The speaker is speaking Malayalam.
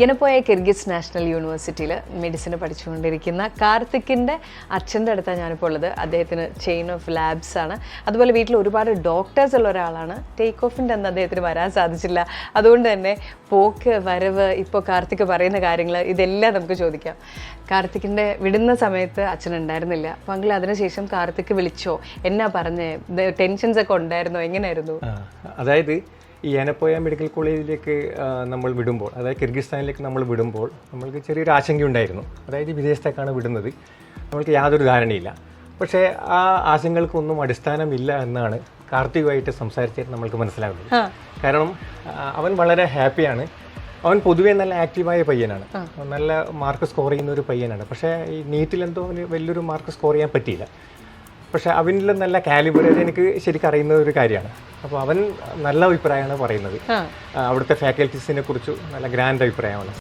യനപ്പോയ കിർഗിസ് നാഷണൽ യൂണിവേഴ്സിറ്റിയിൽ മെഡിസിന് പഠിച്ചുകൊണ്ടിരിക്കുന്ന കാർത്തിക്കിൻ്റെ അച്ഛൻ്റെ അടുത്താണ് ഞാനിപ്പോൾ ഉള്ളത്. അദ്ദേഹത്തിന് ചെയിൻ ഓഫ് ലാബ്സ് ആണ്. അതുപോലെ വീട്ടിൽ ഒരുപാട് ഡോക്ടേഴ്സ് ഉള്ള ഒരാളാണ്. ടേക്ക് ഓഫിൻ്റെ അന്ന് അദ്ദേഹത്തിന് വരാൻ സാധിച്ചില്ല. അതുകൊണ്ട് തന്നെ പോക്ക് വരവ് ഇപ്പോൾ കാർത്തിക് പറയുന്ന കാര്യങ്ങൾ ഇതെല്ലാം നമുക്ക് ചോദിക്കാം. കാർത്തിക്കിൻ്റെ വിടുന്ന സമയത്ത് അച്ഛൻ ഉണ്ടായിരുന്നില്ല. അപ്പോൾ അങ്കിൾ അതിനുശേഷം കാർത്തിക് വിളിച്ചോ, എന്നാ പറഞ്ഞേ, ടെൻഷൻസ് ഒക്കെ ഉണ്ടായിരുന്നോ, എങ്ങനെയായിരുന്നു? അതായത് ഈ യനപ്പോയ മെഡിക്കൽ കോളേജിലേക്ക് നമ്മൾ വിടുമ്പോൾ, അതായത് കിർഗിസ്ഥാനിലേക്ക് നമ്മൾ വിടുമ്പോൾ നമ്മൾക്ക് ചെറിയൊരു ആശങ്കയുണ്ടായിരുന്നു. അതായത് വിദേശത്തേക്കാണ് വിടുന്നത്, നമ്മൾക്ക് യാതൊരു ധാരണയില്ല. പക്ഷേ ആ ആശങ്കകൾക്കൊന്നും അടിസ്ഥാനമില്ല എന്നാണ് കാർത്തികുമായിട്ട് സംസാരിച്ചിട്ട് നമ്മൾക്ക് മനസ്സിലാകുന്നത്. കാരണം അവൻ വളരെ ഹാപ്പിയാണ്. അവൻ പൊതുവേ നല്ല ആക്റ്റീവായ പയ്യനാണ്, നല്ല മാർക്ക് സ്കോർ ചെയ്യുന്ന ഒരു പയ്യനാണ്. പക്ഷേ ഈ നീറ്റിലെന്തോ അവന് വലിയൊരു മാർക്ക് സ്കോർ ചെയ്യാൻ പറ്റിയില്ല. പക്ഷേ അവനിൽ നല്ല കാലിബർ എനിക്ക് ശരിക്കും അറിയുന്ന ഒരു കാര്യമാണ്. അപ്പോൾ അവൻ നല്ല അഭിപ്രായമാണ് പറയുന്നത്. അവിടുത്തെ ഫാക്കൽറ്റീസിനെ കുറിച്ച് നല്ല ഗ്രാൻഡ് അഭിപ്രായമാണ്.